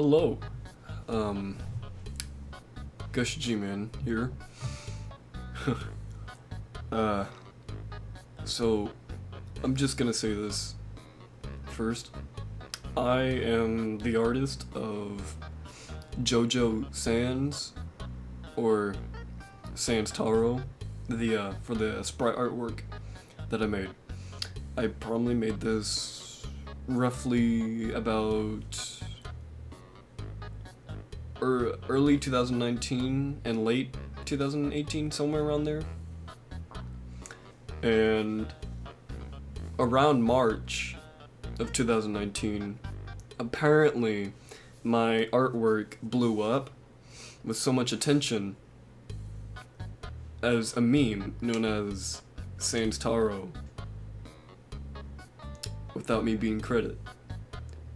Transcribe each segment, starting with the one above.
Hello. Um, Gush G-Man here. uh, so, I'm just gonna say this first. I am the artist of Jojo Sans, or Sanstaro, for the sprite artwork that I made. I probably made this roughly about early 2019 and late 2018, somewhere around there. And around March of 2019, apparently my artwork blew up with so much attention as a meme known as Sanstaro, without me being credited.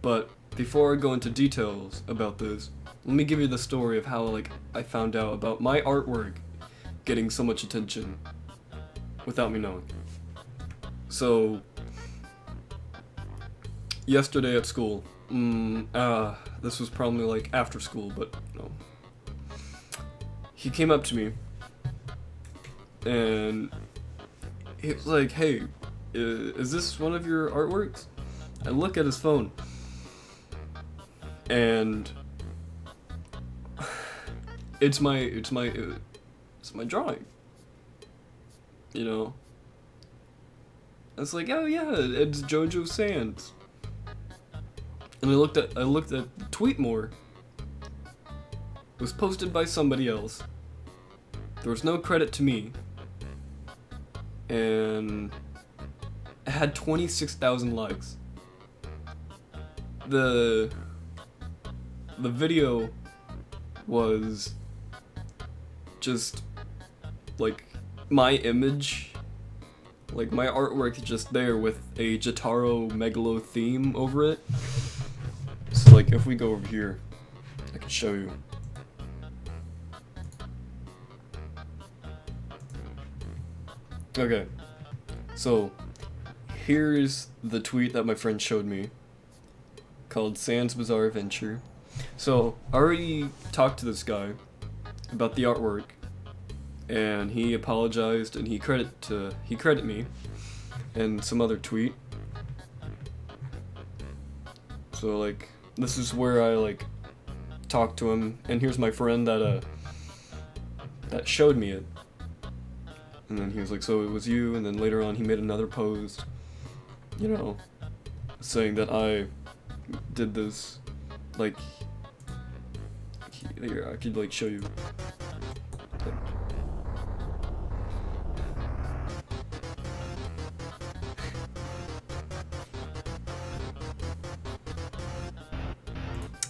But before I go into details about this, let me give you the story of how I found out about my artwork getting so much attention without me knowing. So yesterday at school, this was probably after school, but no. He came up to me and he was like, "Hey, is this one of your artworks?" I look at his phone and it's my drawing. You know? It's like, "Oh yeah, it's Jojo Sans." And I looked at tweet more. It was posted by somebody else. There was no credit to me. And it had 26,000 likes. The video was just my image, my artwork just there with a Jotaro Megalo theme over it. So if we go over here, I can show you. Okay, so here's the tweet that my friend showed me called Sans Bizarre Adventure. So I already talked to this guy about the artwork, and he apologized and he credit me and some other tweet. So this is where I talked to him, and here's my friend that showed me it. And then he was like, "So it was you?" And then later on he made another post, saying that I did this. Here, I could show you.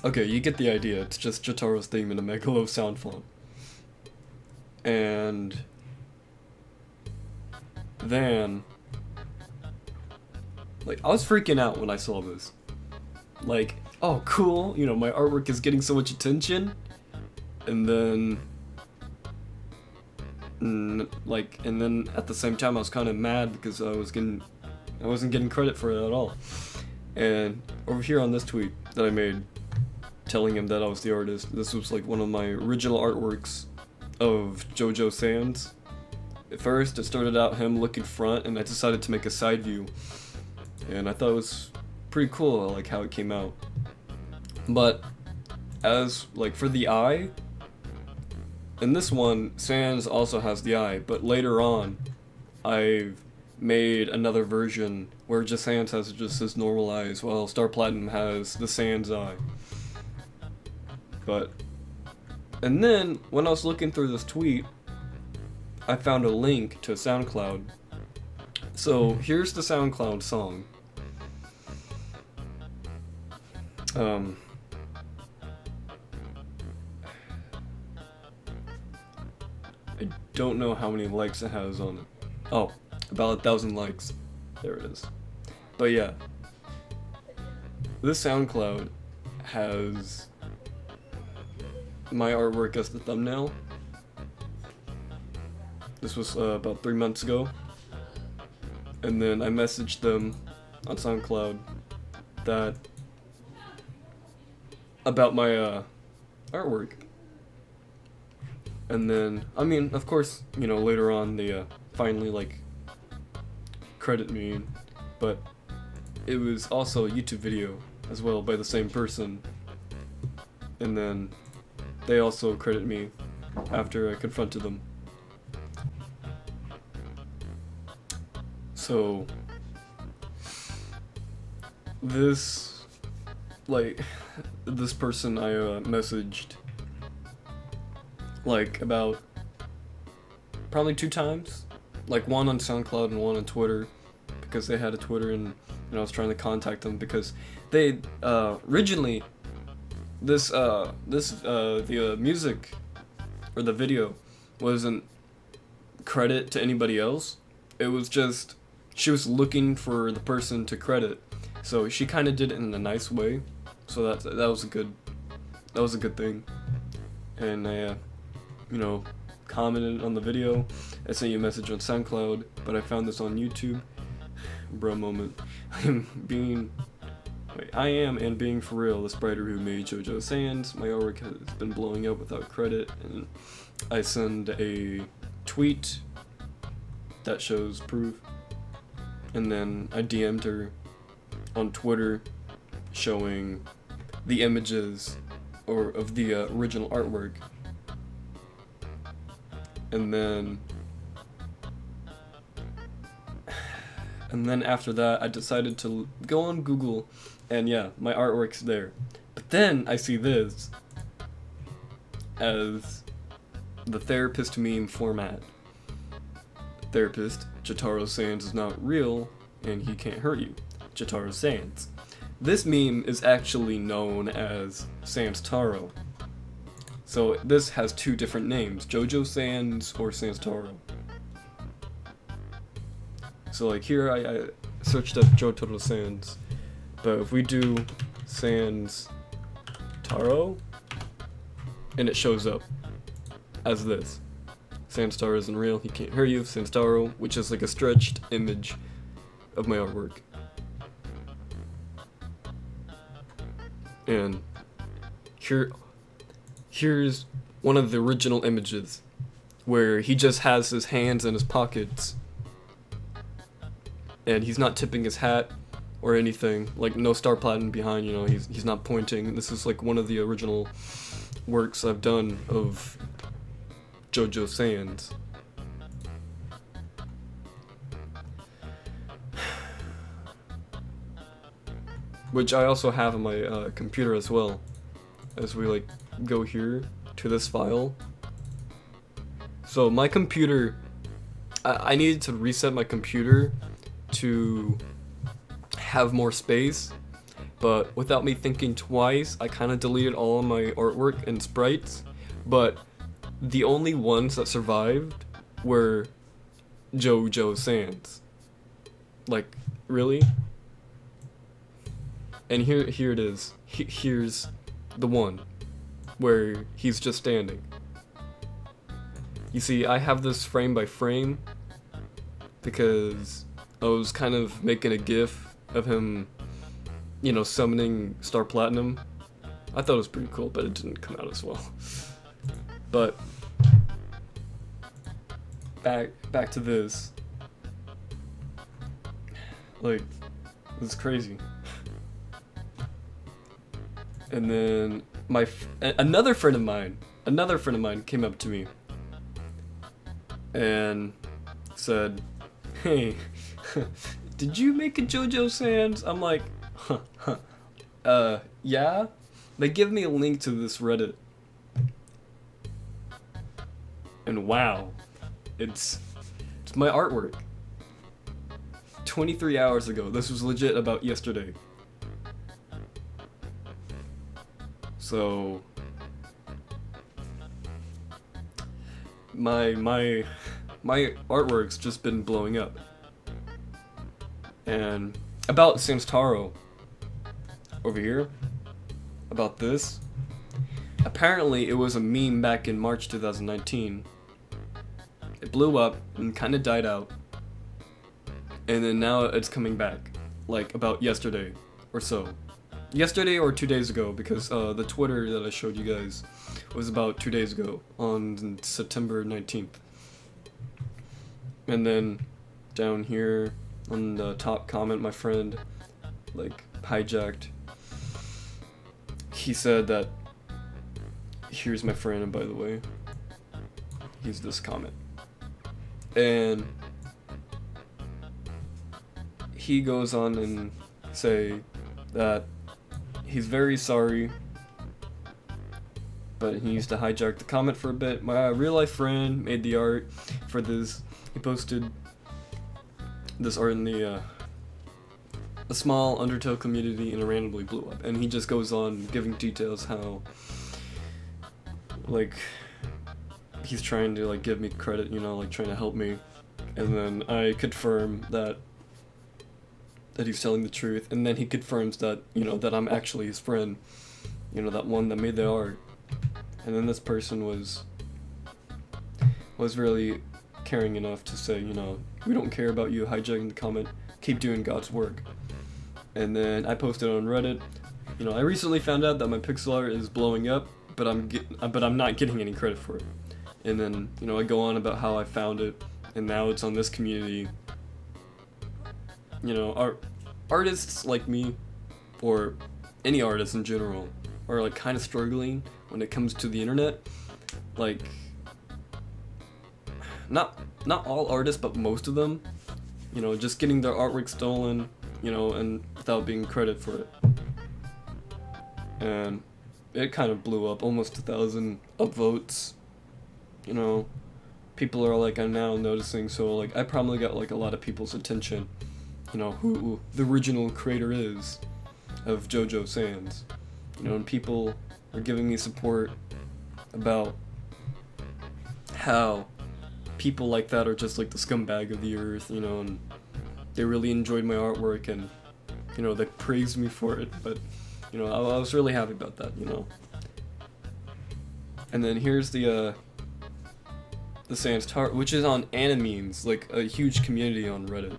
Okay, you get the idea. It's just Jotaro's theme in a Megalo sound font. And then I was freaking out when I saw this. Oh cool, my artwork is getting so much attention. And then and then at the same time I was kind of mad because I wasn't getting credit for it at all. And over here on this tweet that I made telling him that I was the artist, this was one of my original artworks of Jojo Sans. At first it started out him looking front, and I decided to make a side view, and I thought it was pretty cool. I like how it came out. But as for the eye, in this one Sans also has the eye, but later on I've made another version where just Sans has just his normal eyes, while Star Platinum has the Sans eye. And then when I was looking through this tweet, I found a link to SoundCloud. So here's the SoundCloud song. I don't know how many likes it has on it. Oh, about 1,000 likes. There it is. But yeah, this SoundCloud has my artwork as the thumbnail. This was about 3 months ago. And then I messaged them on SoundCloud that about my artwork. And then, I mean, of course, you know, later on they finally like credit me, but it was also a YouTube video as well by the same person. And then they also credit me after I confronted them. So this, like, this person I messaged like about probably 2 times, like one on SoundCloud and one on Twitter, because they had a Twitter, and I was trying to contact them because they originally the music or the video wasn't credit to anybody else. It was just she was looking for the person to credit, so she kind of did it in a nice way. So that was a good thing. And I you know, commented on the video. I sent you a message on SoundCloud, but I found this on YouTube. Bro moment. I am and being for real the spriter who made Jojo Sands. My artwork has been blowing up without credit, and I send a tweet that shows proof, and then I DM'd her on Twitter showing the images or of the original artwork. And then after that, I decided to go on Google, and yeah, my artwork's there. But then I see this as the therapist meme format. Therapist, Jotaro Sands is not real, and he can't hurt you. Jotaro Sands. This meme is actually known as Sanstaro. So this has 2 different names, Jojo Sands or Sanstaro. So like here I searched up Jotaro Sands, but if we do Sanstaro, and it shows up as this. Sanstaro isn't real, he can't hear you, Sanstaro, which is like a stretched image of my artwork. And here's one of the original images where he just has his hands in his pockets and he's not tipping his hat or anything, like no star platinum behind, you know, he's not pointing. This is like one of the original works I've done of Jojo Sands. Which I also have on my computer as well. As we like go here to this file. So my computer, I needed to reset my computer to have more space, but without me thinking twice, I kind of deleted all of my artwork and sprites, but the only ones that survived were Jojo Sands. Like, really? And here it is. Here's the one where he's just standing. You see, I have this frame by frame because I was kind of making a gif of him, you know, summoning Star Platinum. I thought it was pretty cool, but it didn't come out as well. But back to this. Like, it's crazy. And then another friend of mine came up to me and said, "Hey, did you make a Jojo Sands?" I'm like, yeah. They give me a link to this Reddit, and wow, it's my artwork. 23 hours ago. This was legit about yesterday. So my artwork's just been blowing up. And about Sanstaro over here, about this, apparently it was a meme back in March 2019. It blew up and kind of died out, and then now it's coming back, like about yesterday or so. yesterday or 2 days ago, because the Twitter that I showed you guys was about 2 days ago, on September 19th. And then down here on the top comment, my friend like hijacked. He said that, here's my friend, and by the way, he's this comment. And he goes on and say that he's very sorry, but he needs to hijack the comment for a bit. My real life friend made the art for this. He posted this art in the a small Undertale community, and it randomly blew up. And he just goes on giving details how like he's trying to like give me credit, you know, like trying to help me. And then I confirm that he's telling the truth, and then he confirms that, you know, that I'm actually his friend, you know, that one that made the art. And then this person was really caring enough to say, you know, we don't care about you hijacking the comment, keep doing God's work. And then I posted on Reddit, you know, I recently found out that my pixel art is blowing up, but I'm not getting any credit for it. And then, you know, I go on about how I found it, and now it's on this community. You know, artists like me, or any artist in general, are like kind of struggling when it comes to the internet. Like, not all artists, but most of them, you know, just getting their artwork stolen, you know, and without being credited for it. And it kind of blew up, almost 1,000 upvotes. You know, people are like, I'm now noticing, so like I probably got like a lot of people's attention, you know, who the original creator is of Jojo Sans. You know, and people are giving me support about how people like that are just like the scumbag of the earth, you know, and they really enjoyed my artwork, and, you know, they praised me for it. But, you know, I was really happy about that, you know. And then here's the Sanstaro, which is on Animemes, like a huge community on Reddit.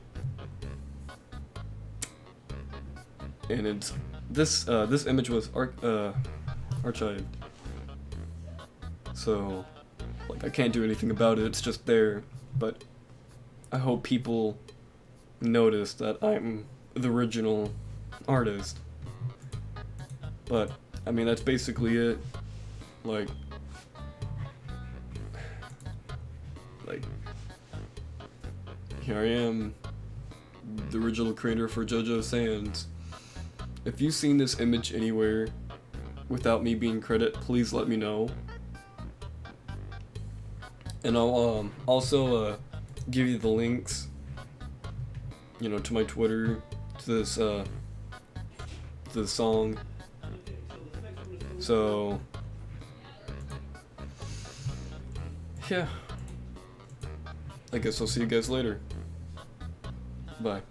And it's this image was archived, so like I can't do anything about it. It's just there. But I hope people notice that I'm the original artist. But I mean, that's basically it. Like here I am, the original creator for Jojo Sans. If you've seen this image anywhere without me being credited, please let me know. And I'll also give you the links, you know, to my Twitter, to this song. So yeah, I guess I'll see you guys later. Bye.